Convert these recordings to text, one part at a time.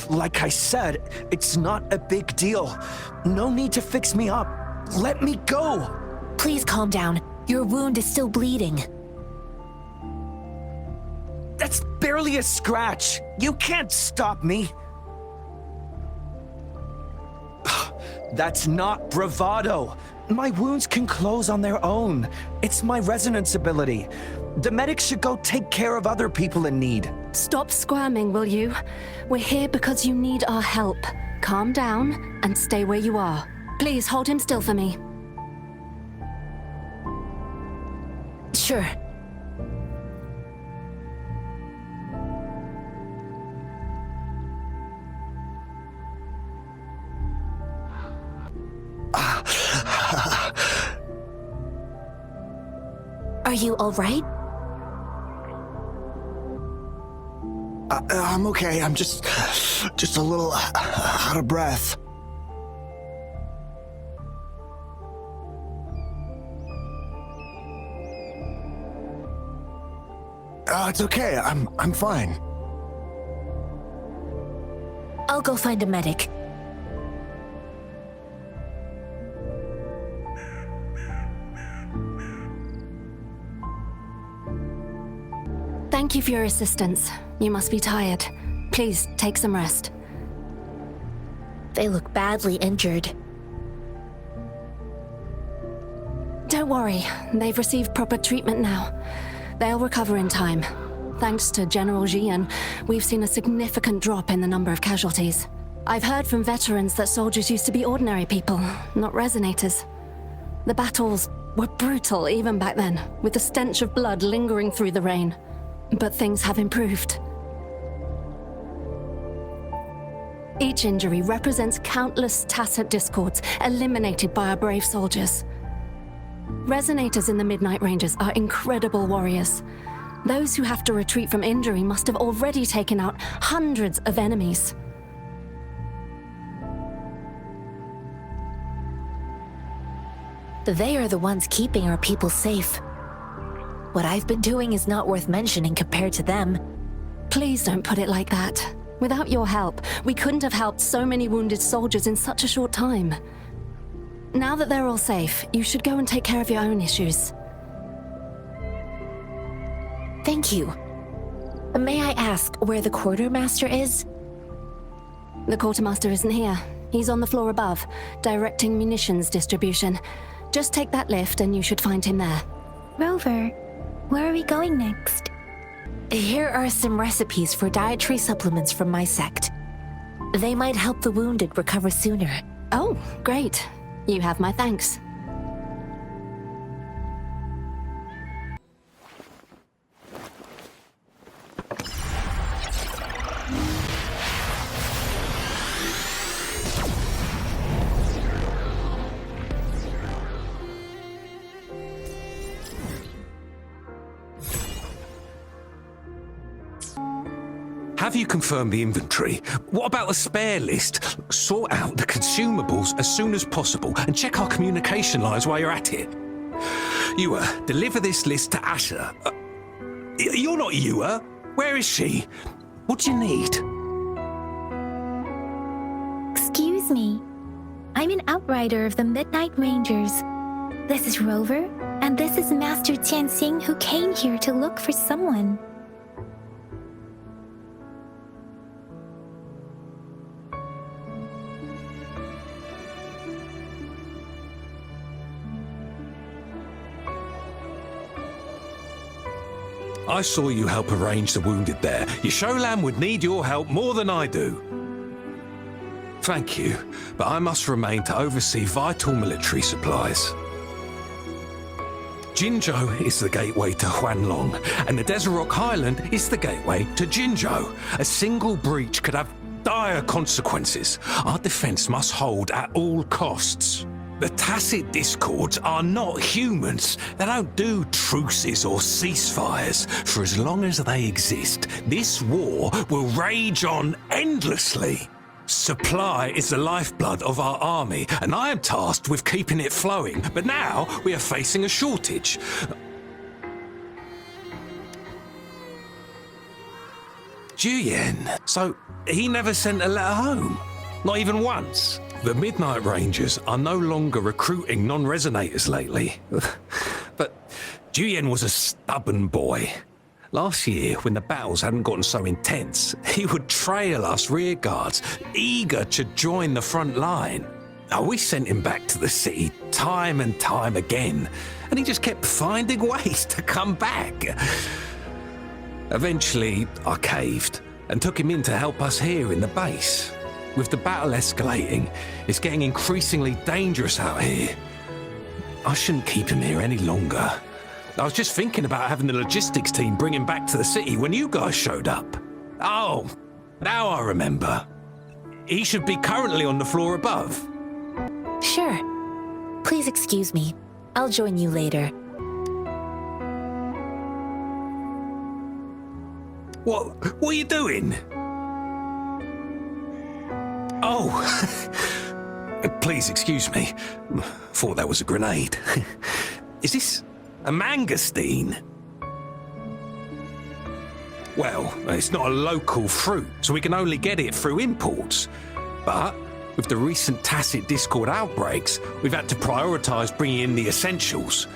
Like I said, it's not a big deal. No need to fix me up. Let me go! Please calm down. Your wound is still bleeding. That's barely a scratch. You can't stop me. That's not bravado. My wounds can close on their own. It's my resonance ability. The medics should go take care of other people in need. Stop squirming, will you? We're here because you need our help. Calm down and stay where you are. Please hold him still for me. Sure. Are you all right? I'm okay. I'm just a little out of breath. It's okay. I'm fine. I'll go find a medic. Thank you for your assistance. You must be tired. Please, take some rest. They look badly injured. Don't worry, they've received proper treatment now. They'll recover in time. Thanks to General Jian, we've seen a significant drop in the number of casualties. I've heard from veterans that soldiers used to be ordinary people, not resonators. The battles were brutal even back then, with the stench of blood lingering through the rain. But things have improved. Each injury represents countless tacit discords eliminated by our brave soldiers. Resonators in the Midnight Rangers are incredible warriors. Those who have to retreat from injury must have already taken out hundreds of enemies. They are the ones keeping our people safe. What I've been doing is not worth mentioning compared to them. Please don't put it like that. Without your help, we couldn't have helped so many wounded soldiers in such a short time. Now that they're all safe, you should go and take care of your own issues. Thank you. May I ask where the quartermaster is? The quartermaster isn't here. He's on the floor above, directing munitions distribution. Just take that lift and you should find him there. Rover, where are we going next? Here are some recipes for dietary supplements from my sect. They might help the wounded recover sooner. Oh, great. You have my thanks. Have you confirmed the inventory? What about the spare list? Sort out the consumables as soon as possible and check our communication lines while you're at it. Yua, deliver this list to Asher. You're not Yua. Where is she? What do you need? Excuse me. I'm an outrider of the Midnight Rangers. This is Rover, and this is Master Tianxing, who came here to look for someone. I saw you help arrange the wounded there. Yasholan would need your help more than I do. Thank you, but I must remain to oversee vital military supplies. Jinzhou is the gateway to Huanlong, and the Desert Rock Highland is the gateway to Jinzhou. A single breach could have dire consequences. Our defense must hold at all costs. The tacit discords are not humans. They don't do truces or ceasefires. For as long as they exist, this war will rage on endlessly. Supply is the lifeblood of our army, and I am tasked with keeping it flowing. But now we are facing a shortage. Juyen. So he never sent a letter home? Not even once? The Midnight Rangers are no longer recruiting non-resonators lately. But Juyen was a stubborn boy. Last year, when the battles hadn't gotten so intense, he would trail us rearguards, eager to join the front line. We sent him back to the city time and time again, and he just kept finding ways to come back. Eventually, I caved and took him in to help us here in the base. With the battle escalating, it's getting increasingly dangerous out here. I shouldn't keep him here any longer. I was just thinking about having the logistics team bring him back to the city when you guys showed up. Oh, now I remember. He should be currently on the floor above. Sure. Please excuse me. I'll join you later. What are you doing? Oh, please excuse me. Thought that was a grenade. Is this a mangosteen? Well, it's not a local fruit, so we can only get it through imports. But with the recent tacit Discord outbreaks, we've had to prioritise bringing in the essentials.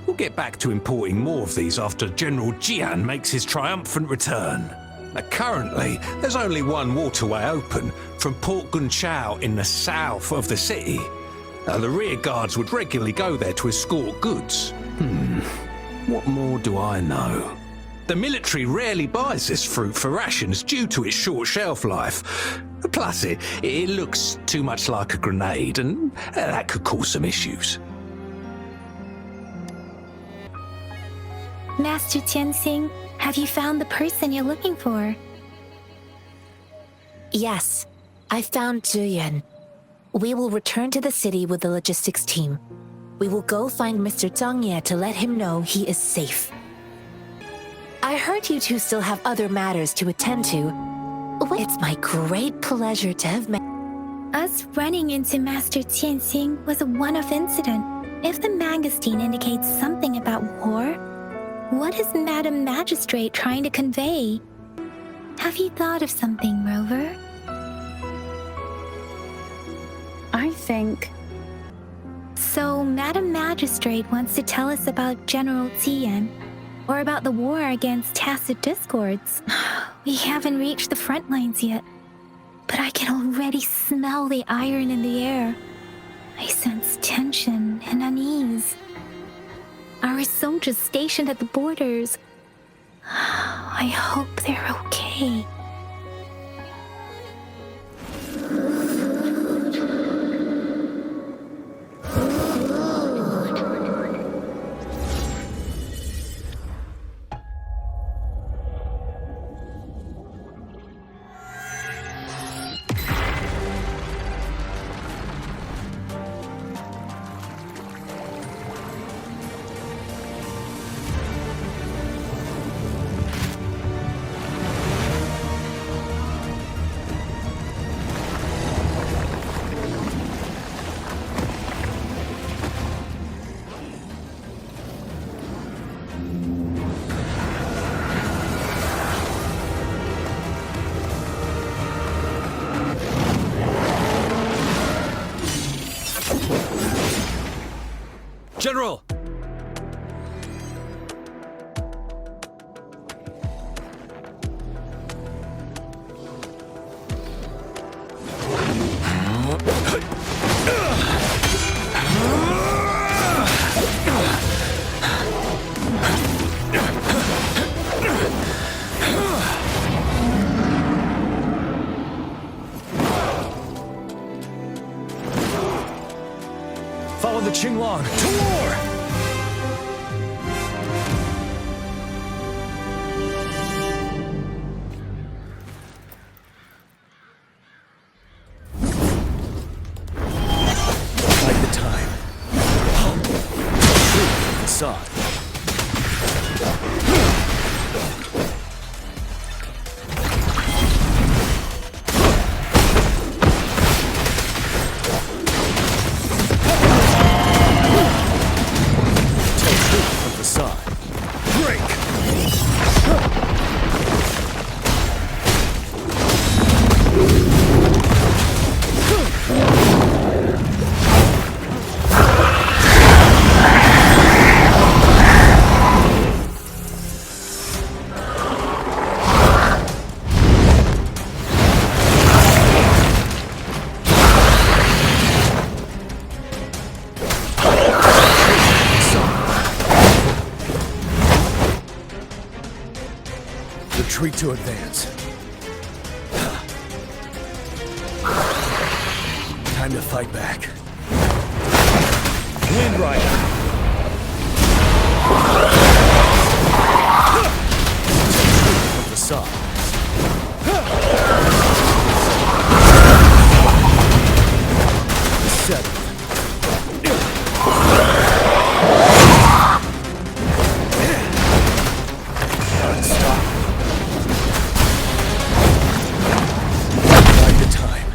We'll get back to importing more of these after General Jian makes his triumphant return. Now, currently, there's only one waterway open from Port Gunchao in the south of the city. The rear guards would regularly go there to escort goods. What more do I know? The military rarely buys this fruit for rations due to its short shelf life. Plus, it looks too much like a grenade, and that could cause some issues. Master Tianxing, have you found the person you're looking for? Yes, I found Zhuyan. We will return to the city with the logistics team. We will go find Mr. Zhang Ye to let him know he is safe. I heard you two still have other matters to attend to. It's my great pleasure to have met. Us running into Master Tianxing was a one-off incident. If the mangosteen indicates something about war, what is Madam Magistrate trying to convey? Have you thought of something, Rover? I think... So, Madam Magistrate wants to tell us about General Tian, or about the war against tacit discords. We haven't reached the front lines yet, but I can already smell the iron in the air. I sense tension and unease. Our soldiers stationed at the borders, I hope they're okay. General! Follow the Qinglong to war! Fight the time. Facade. Retreat to advance. Time to fight back. Wind Rider! From the sun. Settled. Stop. Bide the time.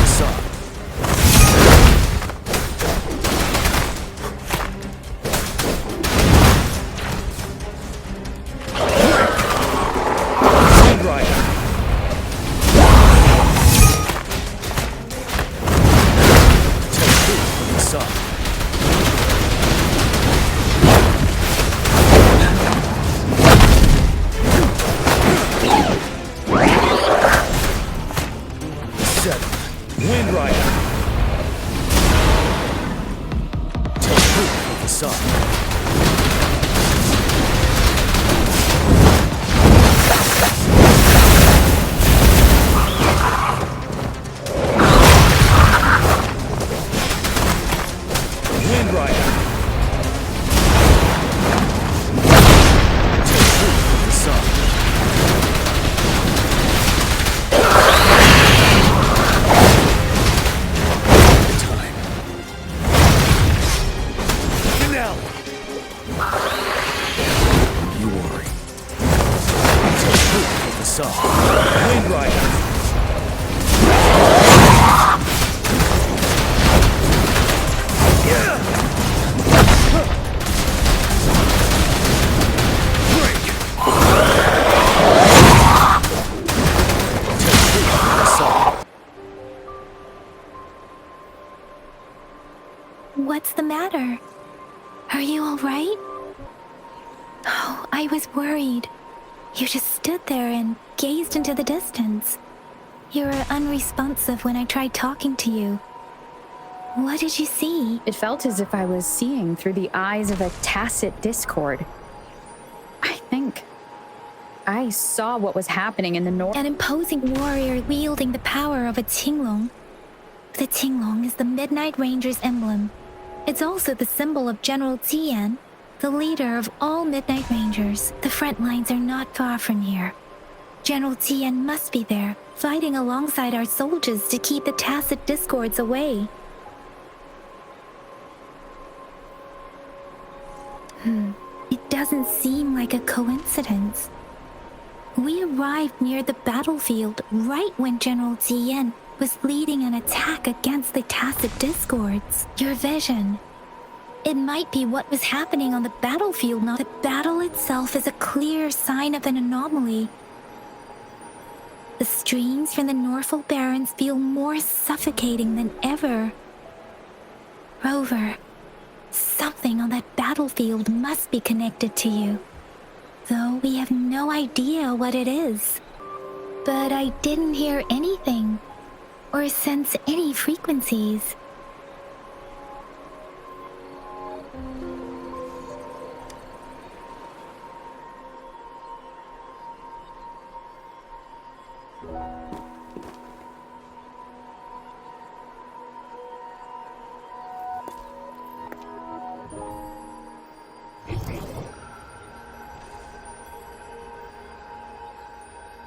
Sun. Wind Rider. Take two from the sun. Settled. Wind Rider. Take two from the sun. Wind Rider. Take two from the sun. The time. Finale. You worry. Take two from the sun. Wind Rider. What's the matter? Are you all right? Oh, I was worried. You just stood there and gazed into the distance. You were unresponsive when I tried talking to you. What did you see? It felt as if I was seeing through the eyes of a tacit discord. I think I saw what was happening in the north. An imposing warrior wielding the power of a Tinglong. The Tinglong is the Midnight Ranger's emblem. It's also the symbol of General Tian, the leader of all Midnight Rangers. The front lines are not far from here. General Tian must be there, fighting alongside our soldiers to keep the tacit discords away. It doesn't seem like a coincidence. We arrived near the battlefield right when General Tian was leading an attack against the tacit discords. Your vision. It might be what was happening on the battlefield, not the battle itself is a clear sign of an anomaly. The streams from the Norfolk Barrens feel more suffocating than ever. Rover, something on that battlefield must be connected to you, though we have no idea what it is. But I didn't hear anything or sense any frequencies.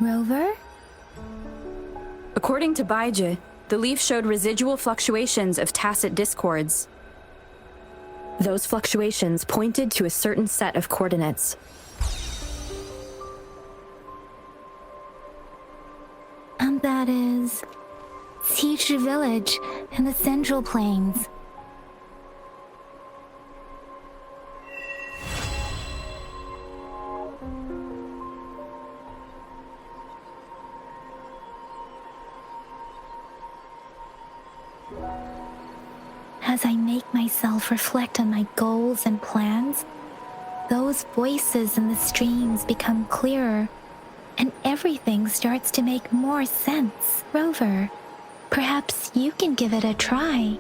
Rover? According to Baiji, the leaf showed residual fluctuations of tacit discords. Those fluctuations pointed to a certain set of coordinates. And that is Siege Village in the Central Plains. As I make myself reflect on my goals and plans, those voices in the streams become clearer, and everything starts to make more sense. Rover, perhaps you can give it a try.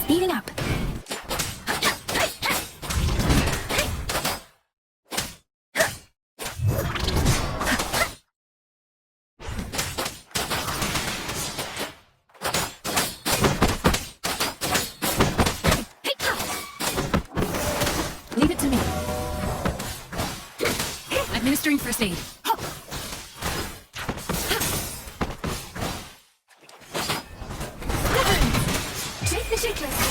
Speeding up. Leave it to me. Administering first aid. Shake the shake list.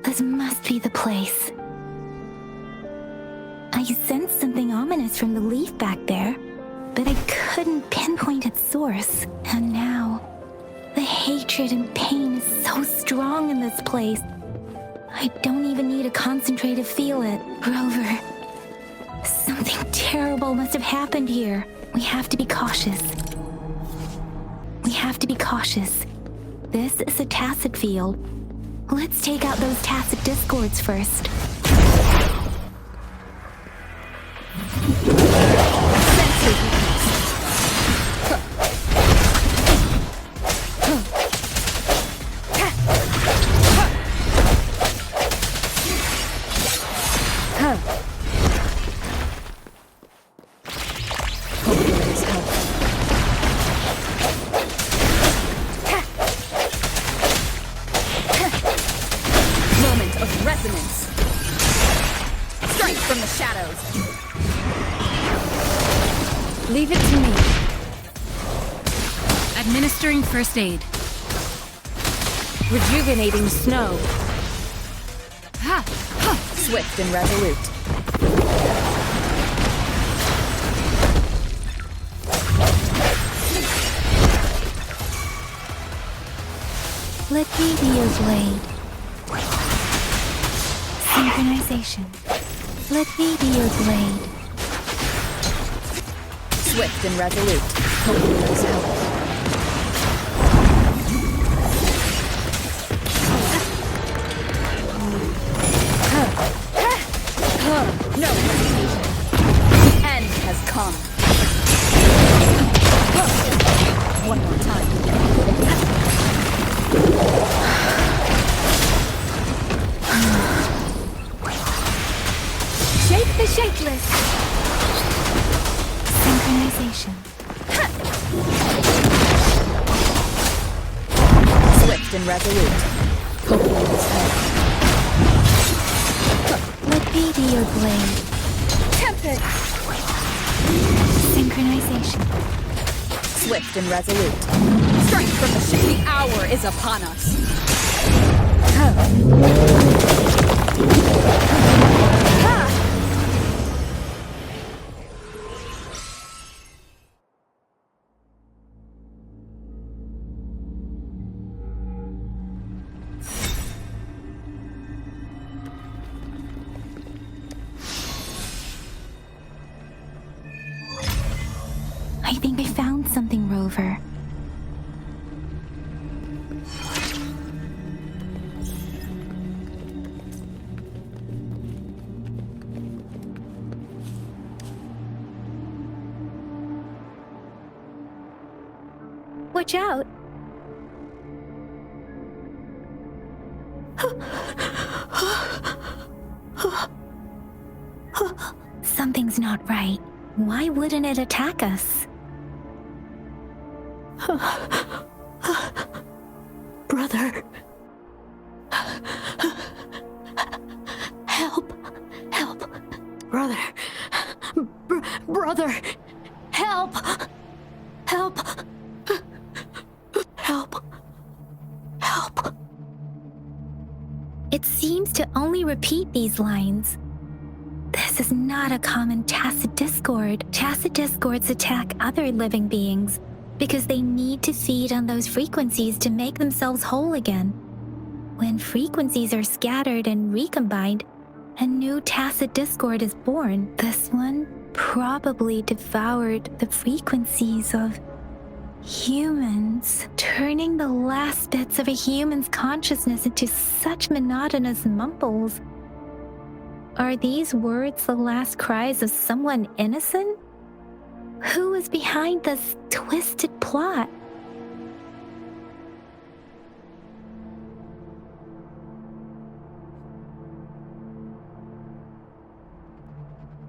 This must be the place. I sensed something ominous from the leaf back there, but I couldn't pinpoint its source. And now, the hatred and pain is so strong in this place. I don't even need to concentrate to feel it. Rover, something terrible must have happened here. We have to be cautious. We have to be cautious. This is a tacit field. Let's take out those tacit discords first. Moment of resonance. Strike from the shadows. Leave it to me. Administering first aid. Rejuvenating snow. Ha! Swift and resolute. Let me be your blade. Synchronization. Let me be your blade. Swift and resolute. Hopefully those help. No hesitation. The end has come. One more time. Shake the shakeless. Synchronization. Swift and resolute. Hopefully this helps. Let me be your blade. Tempest. Synchronization. Swift and resolute. Strike from the ship. The hour is upon us. I think I found something, Rover. Watch out! Something's not right. Why wouldn't it attack us? Brother. Help. Help. Brother. Brother. Help. Help. Help. Help. It seems to only repeat these lines. This is not a common tacit discord. Tacit discords attack other living beings because they need to feed on those frequencies to make themselves whole again. When frequencies are scattered and recombined, a new tacit discord is born. This one probably devoured the frequencies of humans, turning the last bits of a human's consciousness into such monotonous mumbles. Are these words the last cries of someone innocent? Who is behind this twisted plot?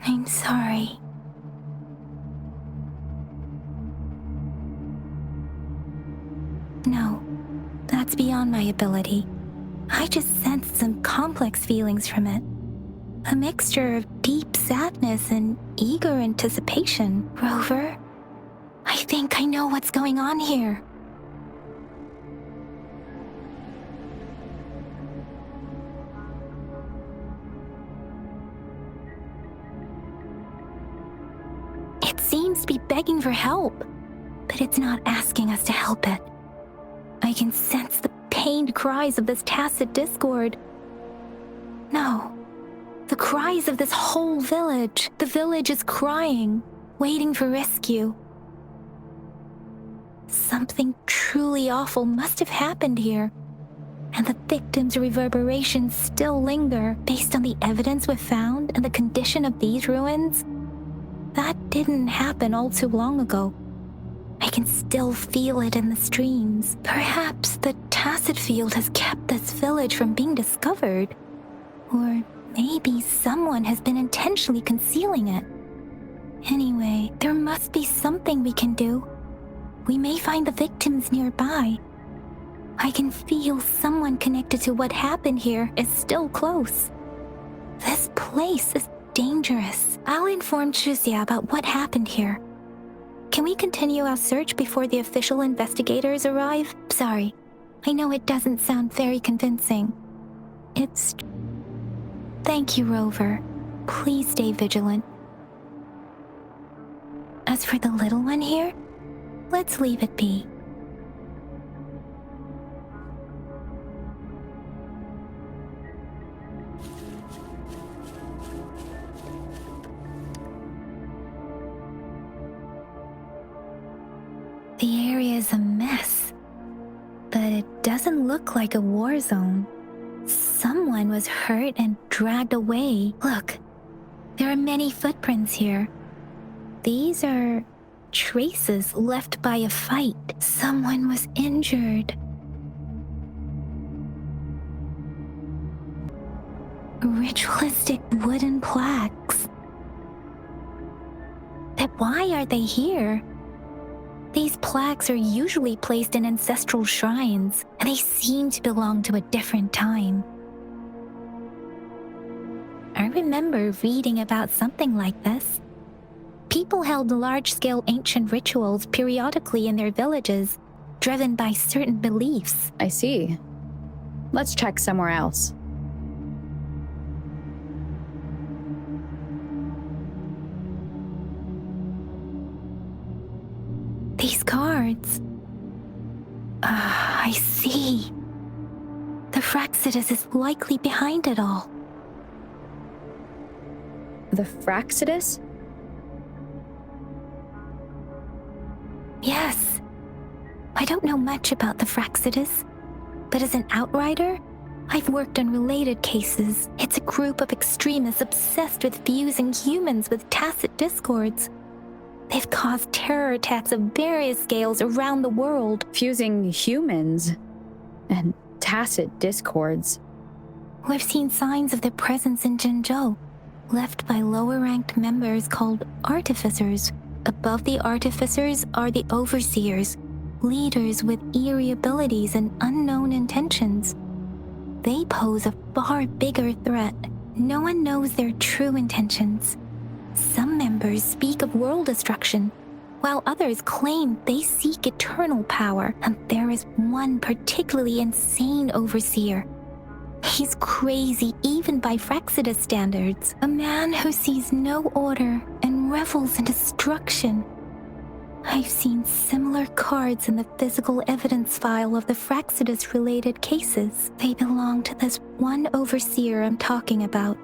I'm sorry. No, that's beyond my ability. I just sensed some complex feelings from it. A mixture of deep sadness and eager anticipation. Rover, I think I know what's going on here. It seems to be begging for help, but it's not asking us to help it. I can sense the pained cries of this tacit discord. No. The cries of this whole village. The village is crying, waiting for rescue. Something truly awful must have happened here, and the victims' reverberations still linger based on the evidence we've found and the condition of these ruins. That didn't happen all too long ago. I can still feel it in the streams. Perhaps the tacit field has kept this village from being discovered. Or maybe someone has been intentionally concealing it. Anyway, there must be something we can do. We may find the victims nearby. I can feel someone connected to what happened here is still close. This place is dangerous. I'll inform Chuzia about what happened here. Can we continue our search before the official investigators arrive? Sorry, I know it doesn't sound very convincing. Thank you, Rover. Please stay vigilant. As for the little one here, let's leave it be. The area is a mess, but it doesn't look like a war zone. Someone was hurt and dragged away. Look, there are many footprints here. These are traces left by a fight. Someone was injured. Ritualistic wooden plaques. But why are they here? These plaques are usually placed in ancestral shrines, and they seem to belong to a different time. I remember reading about something like this. People held large-scale ancient rituals periodically in their villages, driven by certain beliefs. I see. Let's check somewhere else. These cards. I see. The Fraxidus is likely behind it all. The Fraxidus? Yes. I don't know much about the Fraxidus, but as an outrider, I've worked on related cases. It's a group of extremists obsessed with fusing humans with tacit discords. They've caused terror attacks of various scales around the world. Fusing humans and tacit discords. We've seen signs of their presence in Jinzhou, left by lower-ranked members called artificers. Above the artificers are the overseers, leaders with eerie abilities and unknown intentions. They pose a far bigger threat. No one knows their true intentions. Some members speak of world destruction, while others claim they seek eternal power, and there is one particularly insane overseer. He's crazy even by Frexida standards. A man who sees no order and revels in destruction. I've seen similar cards in the physical evidence file of the Fraxidas related cases. They belong to this one overseer I'm talking about.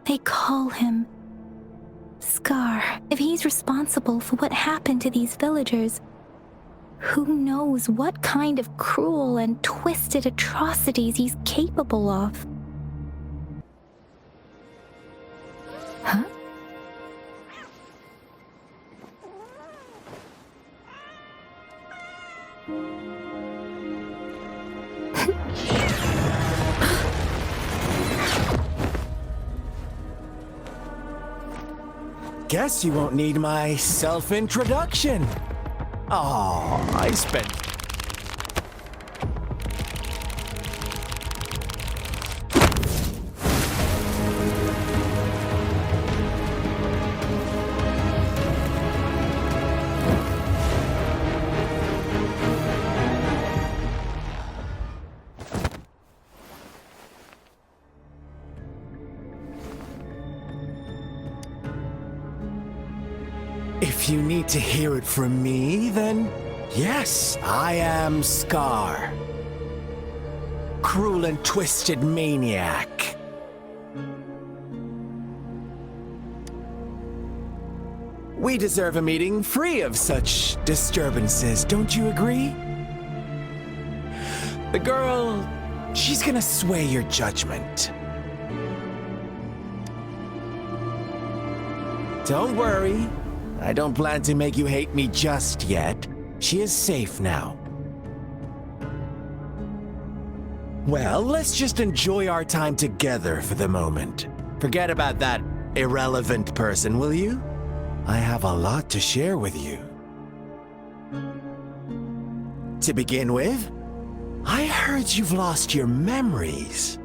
They call him Scar. If he's responsible for what happened to these villagers, who knows what kind of cruel and twisted atrocities he's capable of? Huh? Guess you won't need my self-introduction. Oh, I spent... If you need to hear it from me, then yes, I am Scar. Cruel and twisted maniac. We deserve a meeting free of such disturbances, don't you agree? The girl, she's gonna sway your judgment. Don't worry. I don't plan to make you hate me just yet. She is safe now. Well, let's just enjoy our time together for the moment. Forget about that irrelevant person, will you? I have a lot to share with you. To begin with, I heard you've lost your memories.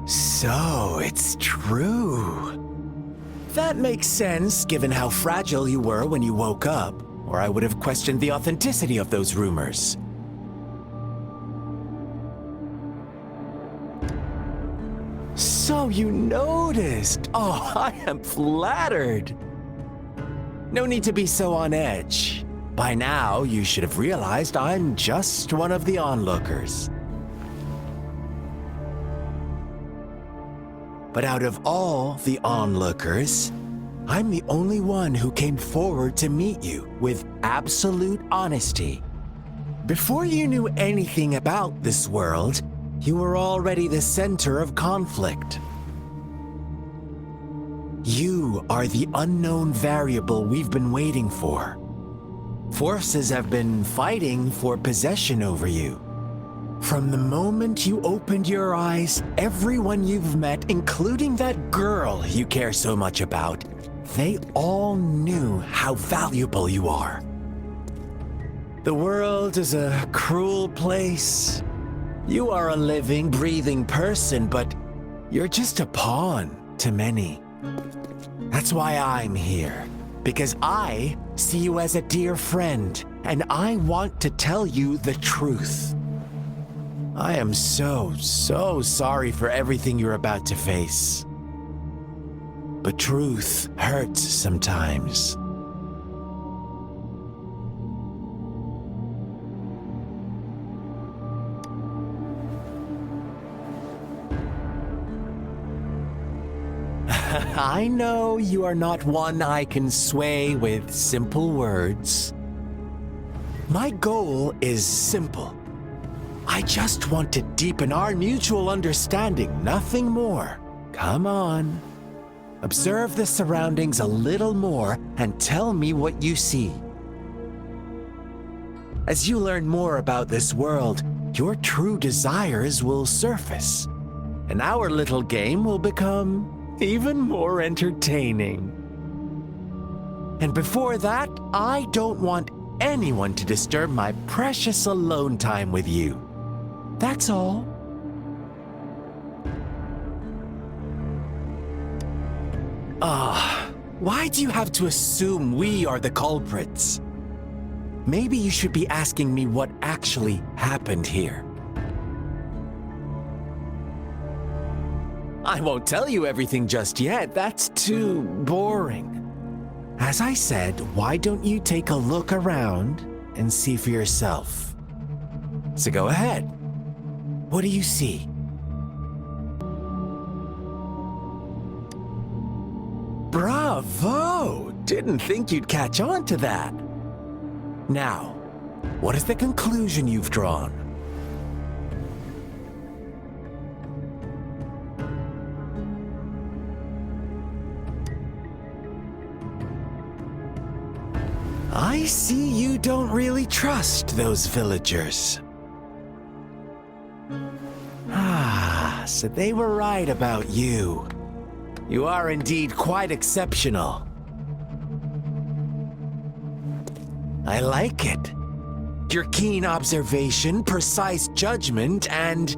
So, it's true. That makes sense, given how fragile you were when you woke up, or I would have questioned the authenticity of those rumors. So you noticed. Oh, I am flattered. No need to be so on edge. By now, you should have realized I'm just one of the onlookers. But out of all the onlookers, I'm the only one who came forward to meet you with absolute honesty. Before you knew anything about this world, you were already the center of conflict. You are the unknown variable we've been waiting for. Forces have been fighting for possession over you. From the moment you opened your eyes, everyone you've met, including that girl you care so much about, they all knew how valuable you are. The world is a cruel place. You are a living, breathing person, but you're just a pawn to many. That's why I'm here, because I see you as a dear friend, and I want to tell you the truth. I am so sorry for everything you're about to face. But truth hurts sometimes. I know you are not one I can sway with simple words. My goal is simple. I just want to deepen our mutual understanding, nothing more. Come on. Observe the surroundings a little more and tell me what you see. As you learn more about this world, your true desires will surface, and our little game will become even more entertaining. And before that, I don't want anyone to disturb my precious alone time with you. That's all. Why do you have to assume we are the culprits? maybe you should be asking me what actually happened here. I won't tell you everything just yet. That's too boring. As I said, why don't you take a look around and see for yourself? So go ahead. What do you see? Bravo! Didn't think you'd catch on to that. Now, what is the conclusion you've drawn? I see you don't really trust those villagers. So they were right about you. You are indeed quite exceptional. I like it. Your keen observation, precise judgment, and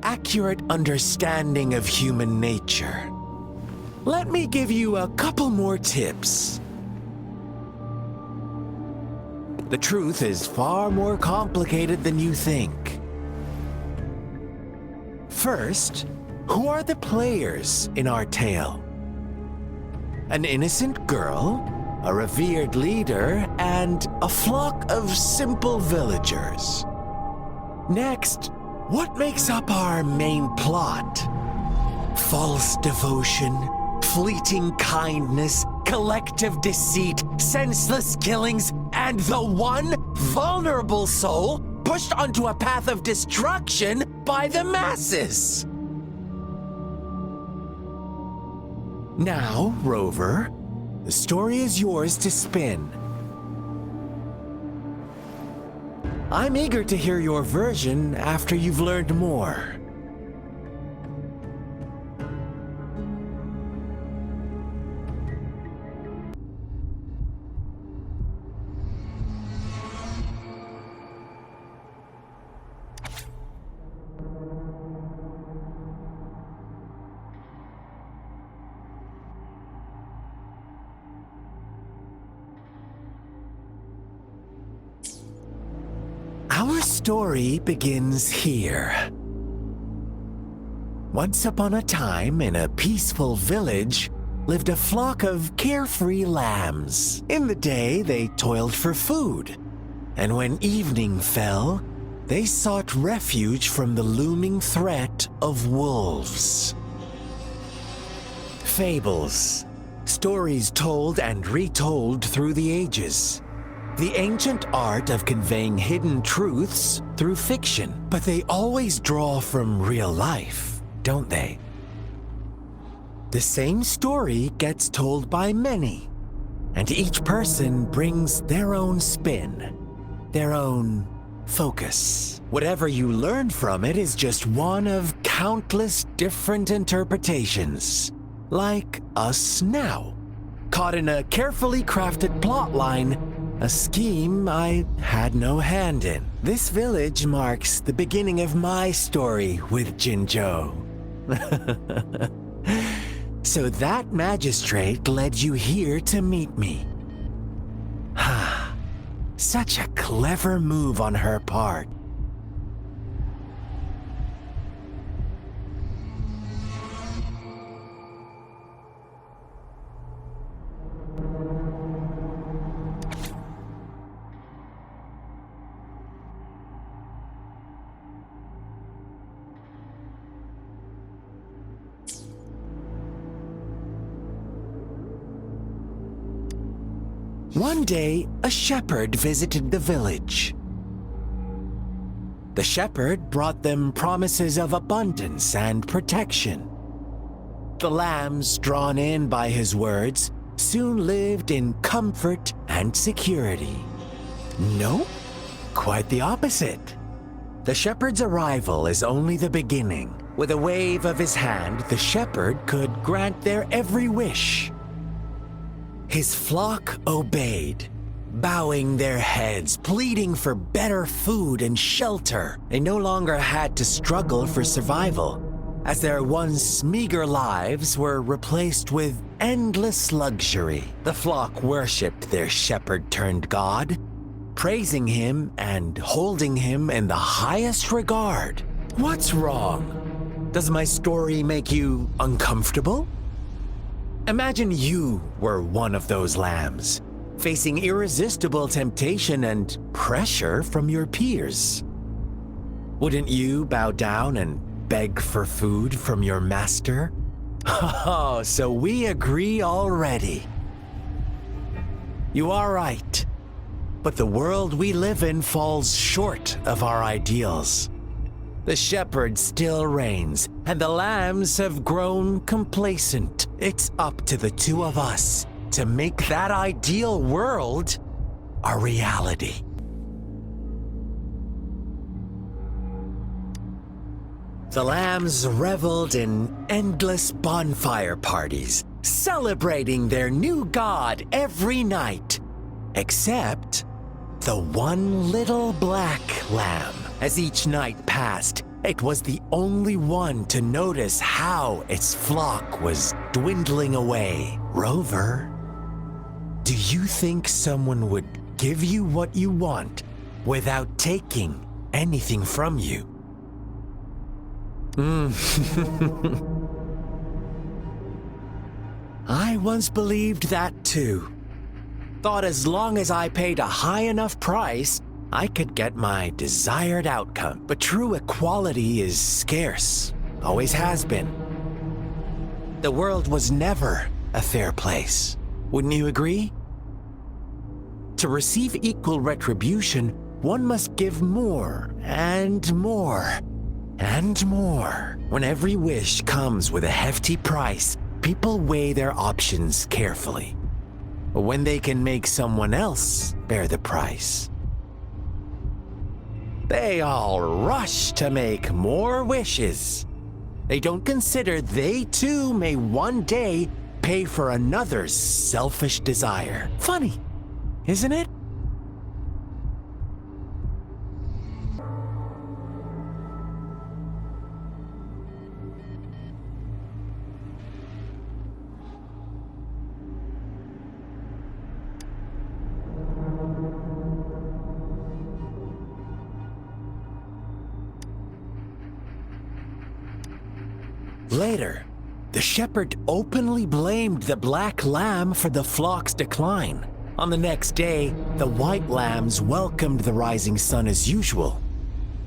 accurate understanding of human nature. Let me give you a couple more tips. The truth is far more complicated than you think. First, who are the players in our tale? An innocent girl, a revered leader, and a flock of simple villagers. Next, what makes up our main plot? False devotion, fleeting kindness, collective deceit, senseless killings, and the one vulnerable soul pushed onto a path of destruction by the masses. Now, Rover, the story is yours to spin. I'm eager to hear your version after you've learned more. Our story begins here. Once upon a time, in a peaceful village, lived a flock of carefree lambs. In the day, they toiled for food, and when evening fell, they sought refuge from the looming threat of wolves. Fables, stories told and retold through the ages. The ancient art of conveying hidden truths through fiction, but they always draw from real life, don't they? The same story gets told by many, and each person brings their own spin, their own focus. Whatever you learn from it is just one of countless different interpretations, like us now, caught in a carefully crafted plotline. A scheme I had no hand in. This village marks the beginning of my story with Jinzhou. So that magistrate led you here to meet me. Such a clever move on her part. One day, a shepherd visited the village. The shepherd brought them promises of abundance and protection. The lambs, drawn in by his words, soon lived in comfort and security. No, quite the opposite. The shepherd's arrival is only the beginning. With a wave of his hand, the shepherd could grant their every wish. His flock obeyed, bowing their heads, pleading for better food and shelter. They no longer had to struggle for survival, as their once meager lives were replaced with endless luxury. The flock worshipped their shepherd-turned-god, praising him and holding him in the highest regard. What's wrong? Does my story make you uncomfortable? Imagine you were one of those lambs, facing irresistible temptation and pressure from your peers. Wouldn't you bow down and beg for food from your master? Oh, so we agree already. You are right, but the world we live in falls short of our ideals. The shepherd still reigns, and the lambs have grown complacent. It's up to the two of us to make that ideal world a reality. The lambs reveled in endless bonfire parties, celebrating their new god every night, except the one little black lamb. As each night passed, it was the only one to notice how its flock was dwindling away. Rover, do you think someone would give you what you want without taking anything from you? I once believed that too. Thought as long as I paid a high enough price, I could get my desired outcome. But true equality is scarce, always has been. The world was never a fair place. Wouldn't you agree? To receive equal retribution, one must give more and more and more. When every wish comes with a hefty price, people weigh their options carefully. When they can make someone else bear the price, they all rush to make more wishes. They don't consider they too may one day pay for another's selfish desire. Funny, isn't it? Later, the shepherd openly blamed the black lamb for the flock's decline. On the next day, the white lambs welcomed the rising sun as usual,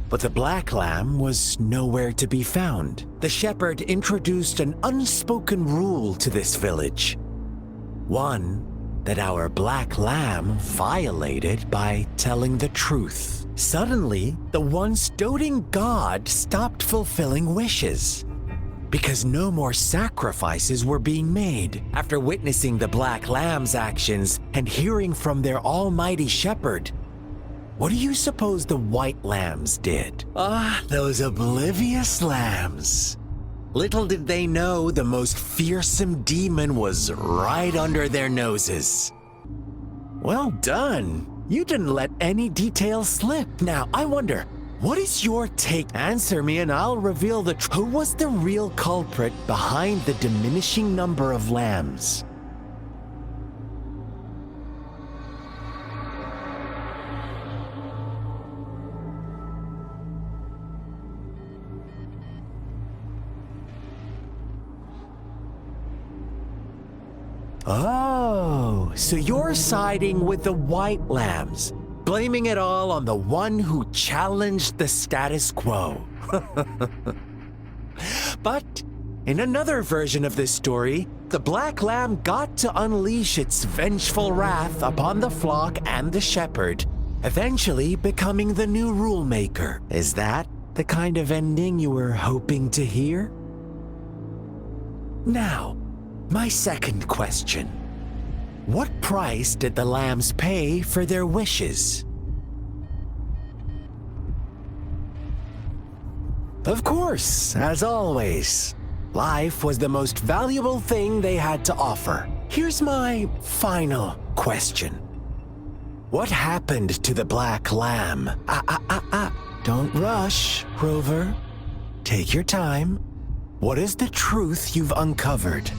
but the black lamb was nowhere to be found. The shepherd introduced an unspoken rule to this village, one that our black lamb violated by telling the truth. Suddenly, the once doting god stopped fulfilling wishes, because no more sacrifices were being made. After witnessing the black lamb's actions and hearing from their almighty shepherd, what do you suppose the white lambs did? Those oblivious lambs. Little did they know the most fearsome demon was right under their noses. Well done. You didn't let any details slip. Now, I wonder, what is your take? Answer me and I'll reveal the truth. Who was the real culprit behind the diminishing number of lambs? Oh, so you're siding with the white lambs, blaming it all on the one who challenged the status quo. But in another version of this story, the black lamb got to unleash its vengeful wrath upon the flock and the shepherd, eventually becoming the new rule maker. Is that the kind of ending you were hoping to hear? Now, my second question. What price did the lambs pay for their wishes? Of course, as always, life was the most valuable thing they had to offer. Here's my final question. What happened to the black lamb? Don't rush, Rover. Take your time. What is the truth you've uncovered?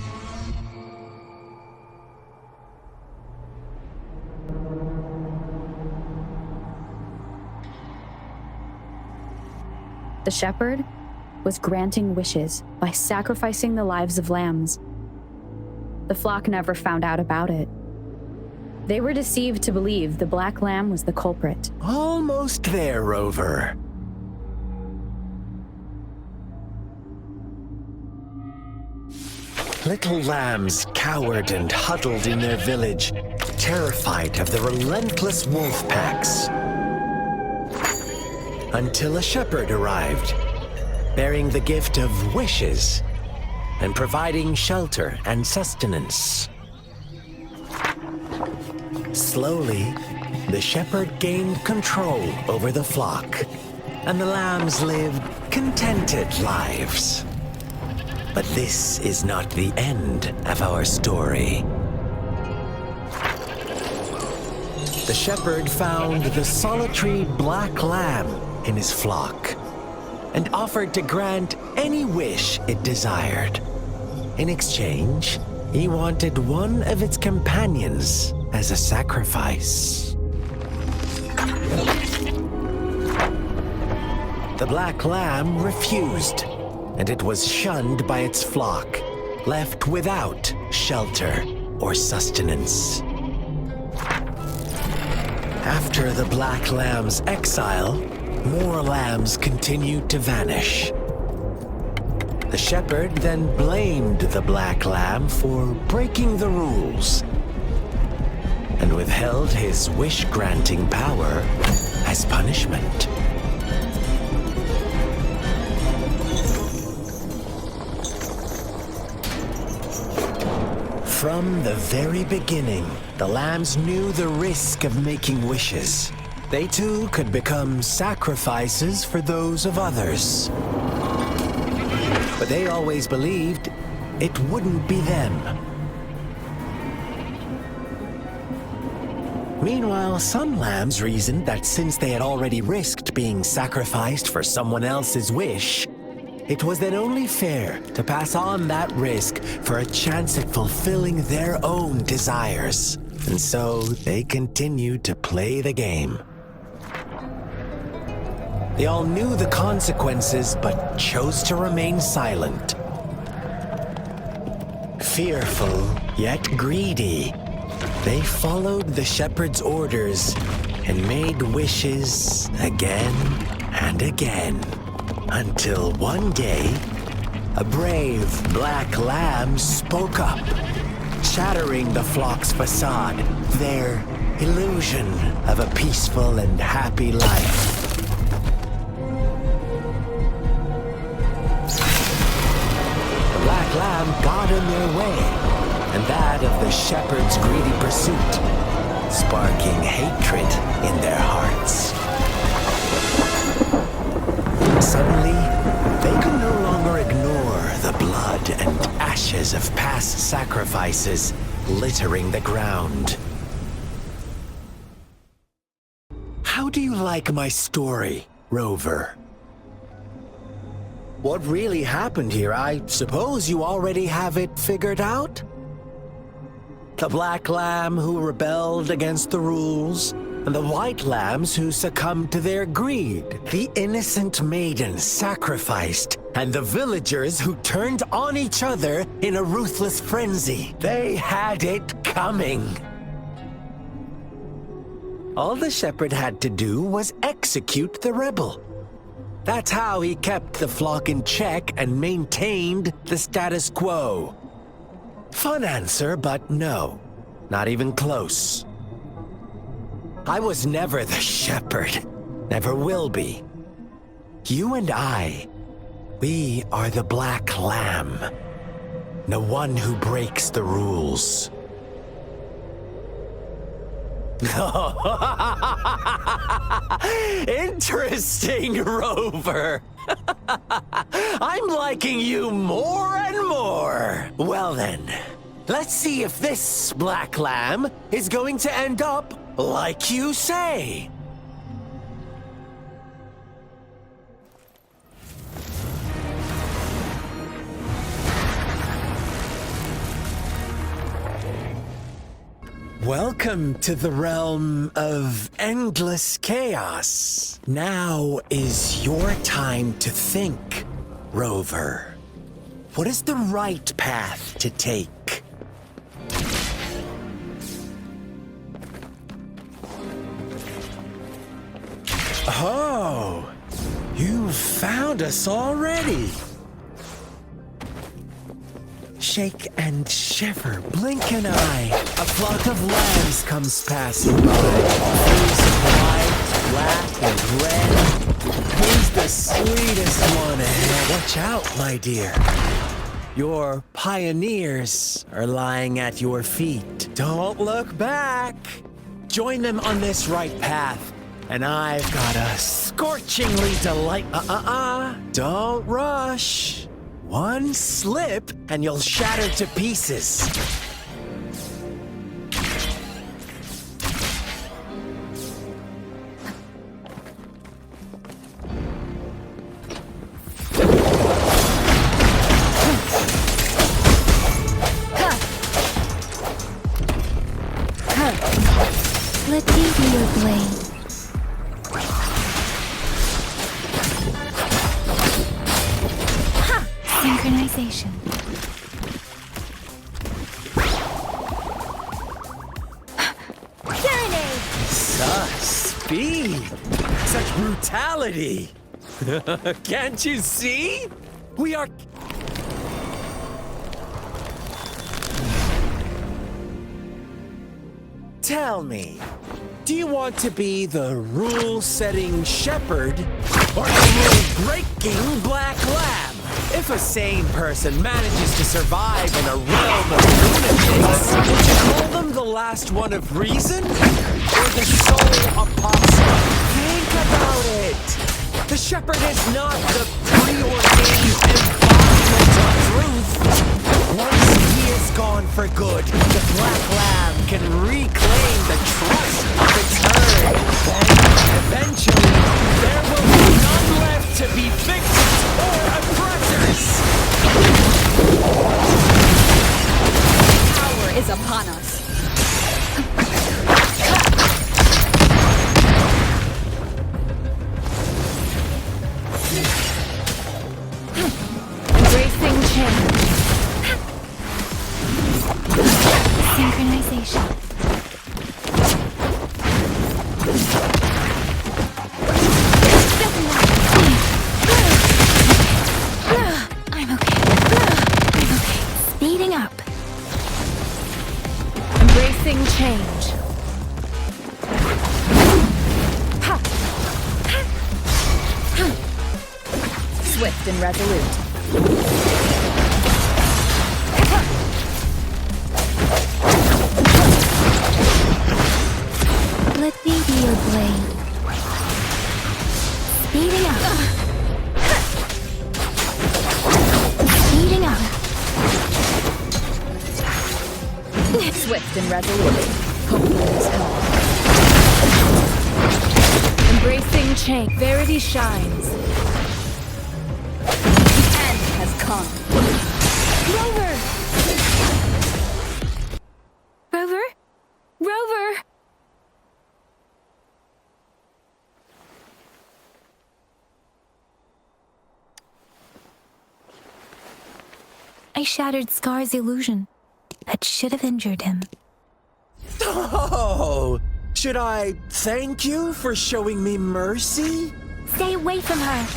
The shepherd was granting wishes by sacrificing the lives of lambs. The flock never found out about it. They were deceived to believe the black lamb was the culprit. Almost there, Rover. Little lambs cowered and huddled in their village, terrified of the relentless wolf packs. Until a shepherd arrived, bearing the gift of wishes and providing shelter and sustenance. Slowly, the shepherd gained control over the flock, and the lambs lived contented lives. But this is not the end of our story. The shepherd found the solitary black lamb in his flock and offered to grant any wish it desired. In exchange, he wanted one of its companions as a sacrifice. The black lamb refused, and it was shunned by its flock, left without shelter or sustenance. After the black lamb's exile, more lambs continued to vanish. The shepherd then blamed the black lamb for breaking the rules and withheld his wish-granting power as punishment. From the very beginning, the lambs knew the risk of making wishes. They too could become sacrifices for those of others. But they always believed it wouldn't be them. Meanwhile, some lambs reasoned that since they had already risked being sacrificed for someone else's wish, it was then only fair to pass on that risk for a chance at fulfilling their own desires. And so they continued to play the game. They all knew the consequences, but chose to remain silent. Fearful, yet greedy, they followed the shepherd's orders and made wishes again and again. Until one day, a brave black lamb spoke up, shattering the flock's facade, their illusion of a peaceful and happy life. The black lamb got in their way, and that of the shepherd's greedy pursuit, sparking hatred in their hearts. Suddenly, they could no longer ignore the blood and ashes of past sacrifices littering the ground. How do you like my story, Rover? What really happened here? I suppose you already have it figured out? The black lamb who rebelled against the rules, and the white lambs who succumbed to their greed. The innocent maiden sacrificed, and the villagers who turned on each other in a ruthless frenzy. They had it coming. All the shepherd had to do was execute the rebel. That's how he kept the flock in check and maintained the status quo. Fun answer, but no, not even close. I was never the shepherd, never will be. You and I, we are the black lamb, the one who breaks the rules. Interesting, Rover. I'm liking you more and more. Well then, let's see if this black lamb is going to end up like you say. Welcome to the realm of endless chaos. Now is your time to think, Rover. What is the right path to take? Oh, you found us already. Shake and shiver, blink an eye. A flock of lambs comes passing by. Face white, black, and red. Who's the sweetest one ahead? Watch out, my dear. Your pioneers are lying at your feet. Don't look back. Join them on this right path. And I've got a scorchingly Don't rush. One slip, and you'll shatter to pieces. Let me be your blade. Synchronization. Serenade! Such speed! Such brutality! Can't you see? We are... Tell me, do you want to be the rule-setting shepherd or the rule-breaking black lamb? If a sane person manages to survive in a realm of lunatics, would you call them the last one of reason? Or the sole apostle? Think about it! The shepherd is not the preordained embodiment of truth. Once he is gone for good, the black lamb can reclaim the trust of its herd. Then, eventually, there will be none left to be victims or oppressors. Power is upon us. Embracing change. Synchronization. I'm okay. Speeding up. Embracing change. Swift and resolute. Let me be your blade. Speeding up. Speeding up. Swift and resolute. Hopefully this helps. Embracing change. Verity shines. The end has come. Rover! Rover? Rover! I shattered Scar's illusion. That should have injured him. Oh! Should I thank you for showing me mercy? Stay away from her!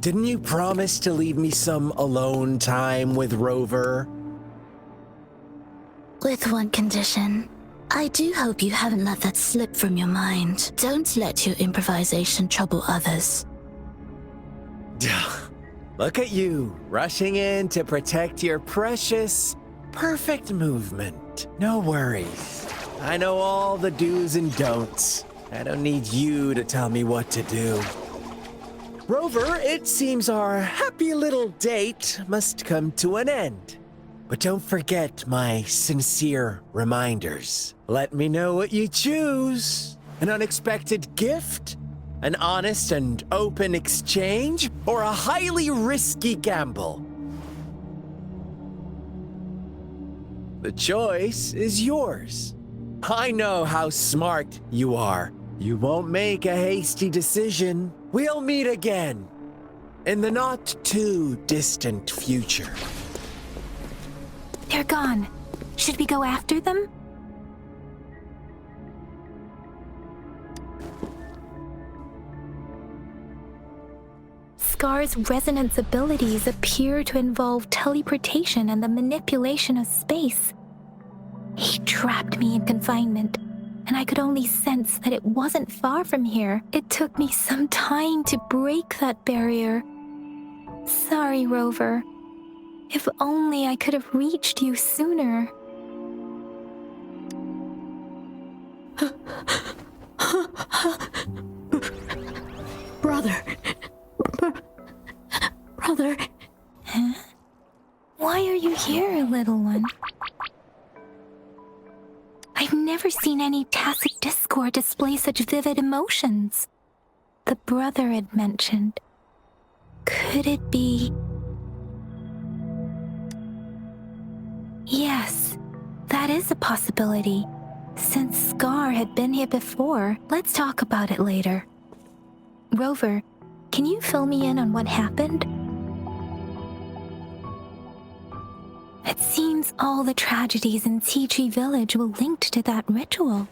Didn't you promise to leave me some alone time with Rover? With one condition. I do hope you haven't let that slip from your mind. Don't let your improvisation trouble others. Look at you, rushing in to protect your precious, perfect movement. No worries. I know all the do's and don'ts. I don't need you to tell me what to do. Rover, it seems our happy little date must come to an end. But don't forget my sincere reminders. Let me know what you choose. An unexpected gift? An honest and open exchange? Or a highly risky gamble? The choice is yours. I know how smart you are. You won't make a hasty decision. We'll meet again in the not too distant future. They're gone. Should we go after them? Scar's resonance abilities appear to involve teleportation and the manipulation of space. He trapped me in confinement, and I could only sense that it wasn't far from here. It took me some time to break that barrier. Sorry, Rover. If only I could have reached you sooner. Brother. Brother. Huh? Why are you here, little one? I've never seen any tacit discord display such vivid emotions. The brother had mentioned. Could it be... Yes, that is a possibility. Since Scar had been here before, let's talk about it later. Rover, can you fill me in on what happened? It seems all the tragedies in Tea Tree Village were linked to that ritual.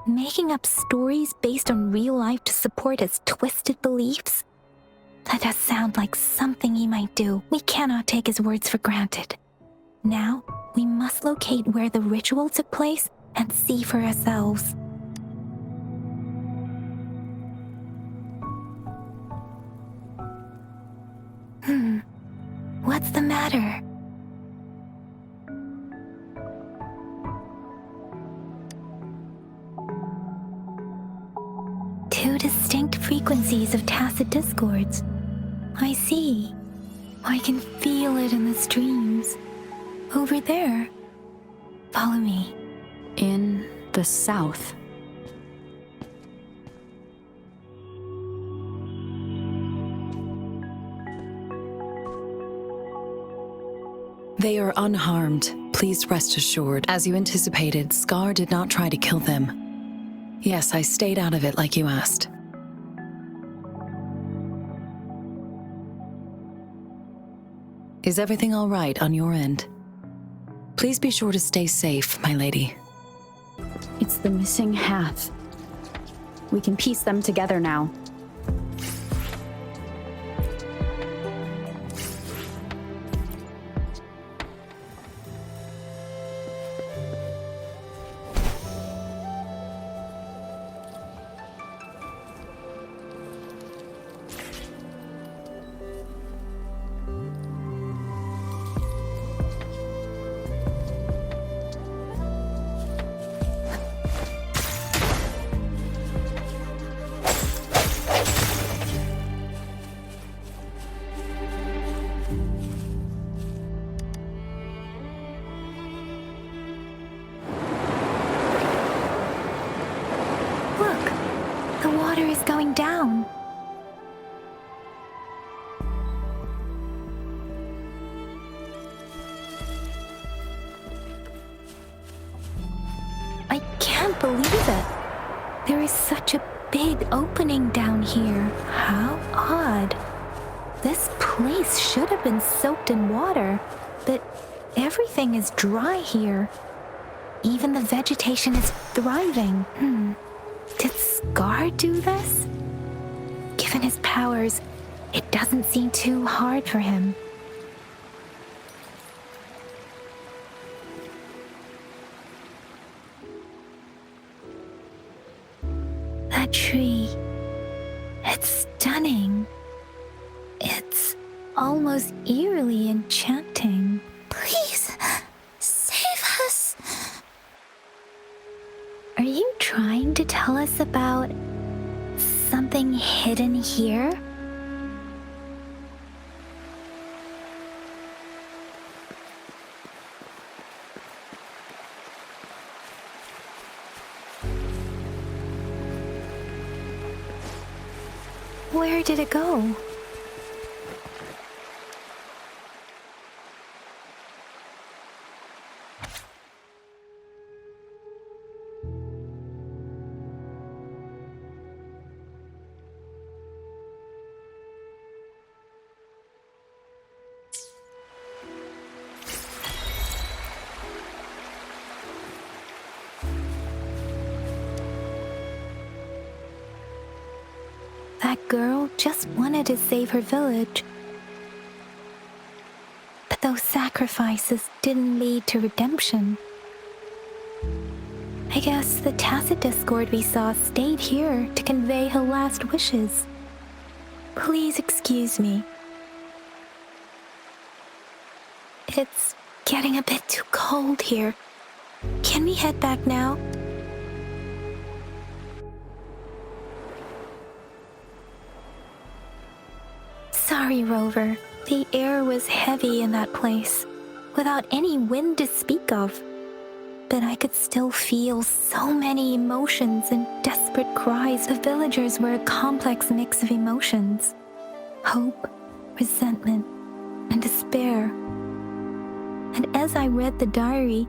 Making up stories based on real life to support his twisted beliefs? That does sound like something he might do. We cannot take his words for granted. Now, we must locate where the ritual took place and see for ourselves. What's the matter? Two distinct frequencies of tacit discords. I see. I can feel it in the streams. Over there. Follow me. In the south. They are unharmed. Please rest assured. As you anticipated, Scar did not try to kill them. Yes, I stayed out of it like you asked. Is everything all right on your end? Please be sure to stay safe, my lady. It's the missing half. We can piece them together now. Going down. I can't believe it. There is such a big opening down here. How odd. This place should have been soaked in water, but everything is dry here. Even the vegetation is thriving. Did Scar do this? Given his powers, it doesn't seem too hard for him. That tree. It's stunning. It's almost eerily enchanting. Please, save us. Are you trying to tell us about something hidden here? Where did it go? That girl just wanted to save her village. But those sacrifices didn't lead to redemption. I guess the tacit discord we saw stayed here to convey her last wishes. Please excuse me. It's getting a bit too cold here. Can we head back now? Sorry, Rover. The air was heavy in that place, without any wind to speak of. But I could still feel so many emotions and desperate cries. The villagers were a complex mix of emotions. Hope, resentment, and despair. And as I read the diary,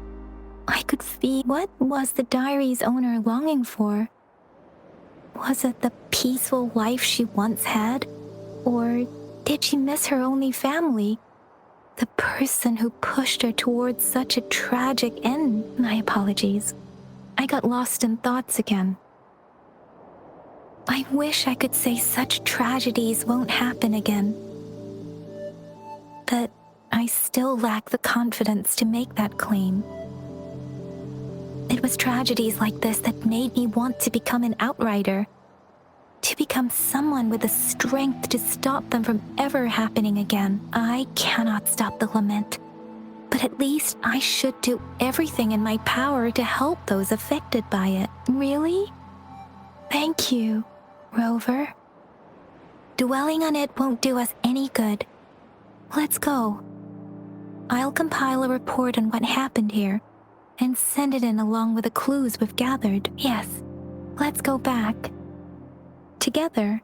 I could feel what was the diary's owner longing for? Was it the peaceful life she once had? Or did she miss her only family? The person who pushed her towards such a tragic end. My apologies. I got lost in thoughts again. I wish I could say such tragedies won't happen again. But I still lack the confidence to make that claim. It was tragedies like this that made me want to become an outrider. To become someone with the strength to stop them from ever happening again. I cannot stop the lament, but at least I should do everything in my power to help those affected by it. Really? Thank you, Rover. Dwelling on it won't do us any good. Let's go. I'll compile a report on what happened here and send it in along with the clues we've gathered. Yes, let's go back. Together,